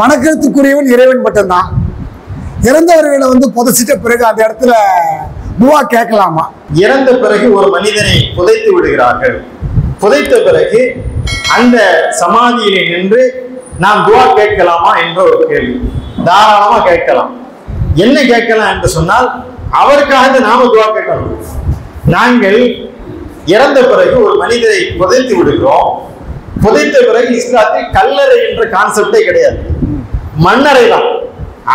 வணக்கத்துக்குரியவன் இறைவன் மட்டும்தான். இறந்தவர்களை புதைச்சிட்ட பிறகு அந்த இடத்துல துவா கேட்கலாமா? இறந்த பிறகு ஒரு மனிதனை புதைத்து விடுகிறார்கள். புதைத்த பிறகு அந்த சமாதியிலே நின்று நாம் துவா கேட்கலாமா என்ற ஒரு கேள்வி. தாராளமா கேட்கலாம். என்ன கேட்கலாம் என்று சொன்னால், அவருக்காக நாம துவா கேட்கணும். நாங்கள் இறந்த பிறகு ஒரு மனிதரை புதைத்து விடுகிறோம். புதைத்த பிறகு இஸ்லாத்தில் கல்லறை என்ற கான்செப்டே கிடையாது. மண்ணறை தான்,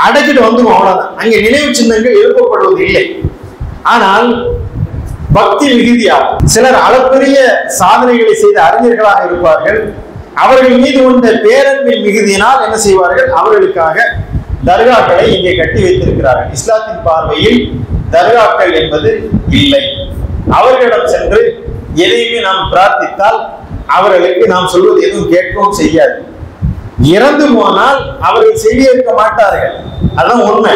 அடைச்சிட்டு வந்துடும், அவ்வளவுதான். அங்கே நினைவு சின்னங்கள் எழுப்பப்படுவது இல்லை. ஆனால் பக்தி மிகுதியாக சிலர் அளப்பெரிய சாதனைகளை செய்த அறிஞர்களாக இருப்பார்கள். அவர்கள் மீது கொண்ட பேரன்பின் மிகுதியினால் என்ன செய்வார்கள், அவர்களுக்காக தர்காக்களை இங்கே கட்டி வைத்திருக்கிறார்கள். இஸ்லாத்தின் பார்வையில் தர்காக்கள் என்பது இல்லை. அவர்களிடம் சென்று எதையுமே நாம் பிரார்த்தித்தால் அவர்களுக்கு நாம் சொல்வது எதுவும் கேட்கவும் செய்யாது. இறந்து போனால் அவர்கள் செய்திருக்க மாட்டார்கள், அதான் உண்மை.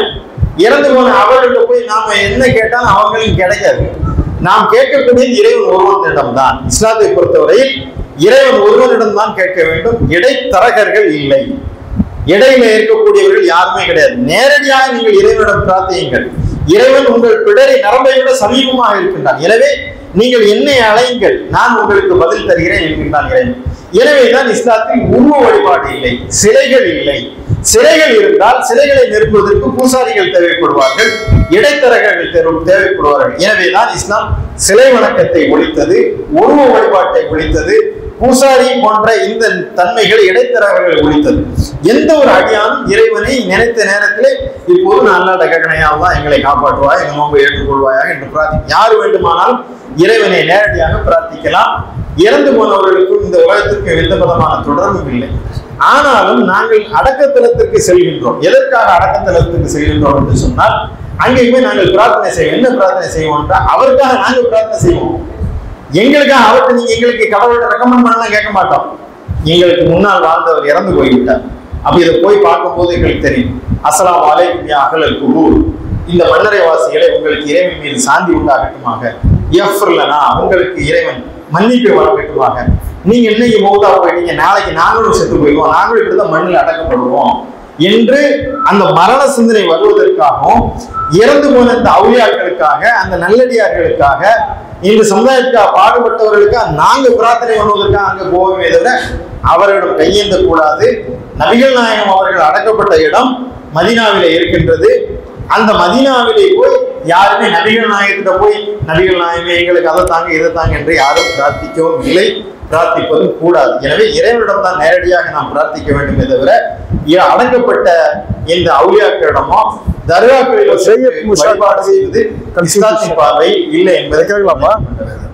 இறந்து போன அவர்கள்ட்ட போய் நாம என்ன கேட்டாலும் அவங்களுக்கு கிடைக்காது. நாம் கேட்கக்கூடியது இறைவன் ஒருவனிடம் தான். இஸ்லாத்தை பொறுத்தவரையில் இறைவன் ஒருவனிடம் தான் கேட்க வேண்டும். இடைத்தரகர்கள் இல்லை, இடையில இருக்கக்கூடியவர்கள் யாருமே கிடையாது. நேரடியாக நீங்கள் இறைவனிடம் பிரார்த்தியுங்கள். இறைவன் உங்கள் பிடரை நரம்பை விட சமீபமாக இருக்கின்றான். எனவே நீங்கள் என்னை அழையுங்கள், நான் உங்களுக்கு பதில் தருகிறேன் என்கின்றான் இறைவன். எனவேதான் இஸ்லாத்தில் உருவ வழிபாடு இல்லை, சிலைகள் இல்லை. சிலைகள் இருந்தால் சிலைகளை நிறுத்துவதற்கு பூசாரிகள் தேவைப்படுவார்கள், இடைத்தரகர்கள் தேவைப்படுவார்கள். எனவேதான் இஸ்லாம் சிலை வணக்கத்தை ஒழித்தது, உருவ வழிபாட்டை ஒழித்தது, பூசாரி போன்ற இந்த தன்மைகளை இடைத்தரகர்கள் ஒழித்தது. எந்த ஒரு அடியானும் இறைவனை நினைத்த நேரத்திலே இப்போது அல்லாஹ்ட்ட கேட்கணையால் தான் எங்களை காப்பாற்றுவாய், எங்க நோன்பை ஏற்றுக்கொள்வாயாக என்று பிரார்த்தி யார் வேண்டுமானாலும் இறைவனை நேரடியாக பிரார்த்திக்கலாம். இறந்து போனவர்களுக்கும் இந்த உலகத்திற்கு எந்த விதமான தொடர்பும் இல்லை. ஆனாலும் நாங்கள் அடக்கத்தலத்திற்கு செல்கின்றோம். எதற்காக அடக்கத்தலத்திற்கு செல்கின்றோம் என்று சொன்னால், அங்கேயுமே நாங்கள் பிரார்த்தனை செய்வோம். என்ன பிரார்த்தனை செய்வோம்? அவருக்காக நாங்கள் பிரார்த்தனை செய்வோம். எங்களுக்காக அவர்கிட்ட நீங்க எங்களுக்கு கடவுள்கிட்ட ரெக்கமெண்ட் பண்ணலாம் கேட்க மாட்டோம். எங்களுக்கு முன்னால் வாழ்ந்தவர் இறந்து போய்விட்டார். அப்ப இதை போய் பார்க்கும் போது எங்களுக்கு தெரியும். அஸ்ஸலாமு அலைக்கும் யா அஹ்லல் குபூர், இந்த மன்னரை வாசிகளை உங்களுக்கு இறைவன் மீது சாந்தி உண்டாகட்டுமாக. யஃப்ர்லனா, உங்களுக்கு இறைவன் மன்னிப்பு வழங்கட்டுமாக. நீங்க இன்னைக்கு மௌதா போயிட்டீங்க, நாளைக்கு நாங்களும் செத்து போயிடுவோம், நாங்களும் இப்படிதான் மண்ணில் அடக்கப்படுவோம் என்று அந்த மரண சிந்தனை வருவதற்காகவும், இறந்து போன இந்த அவுலியாக்களுக்காக, அந்த நல்லடியார்களுக்காக, இந்த சமுதாயத்துக்காக பாடுபட்டவர்களுக்காக நாங்க பிரார்த்தனை பண்ணுவதற்காக அங்க போகவே தவிர அவர்களிடம் கையேந்த கூடாது. நபிகள் நாயகம் அவர்கள் அடக்கப்பட்ட இடம் மதீனாவிலே இருக்கின்றது. அந்த மதீனாவிலே போய் யாருமே நபிகள் நாயகத்திட்ட போய் நபிகள் நாயகமே எங்களுக்கு அதை தாங்க இதை தாங்க என்று யாரும் பிரார்த்திக்கவும் இல்லை, பிரார்த்திப்பதும் கூடாது. எனவே இறைவனிடம் தான் நேரடியாக நாம் பிரார்த்திக்க வேண்டுமே தவிர அடக்கப்பட்ட இந்த அவுலியாக்களிடமோ தர்காக்களில் வழிபாடு செய்வது இஸ்லாத்தின் பார்வை இல்லை என்பதை கேட்கலாமா?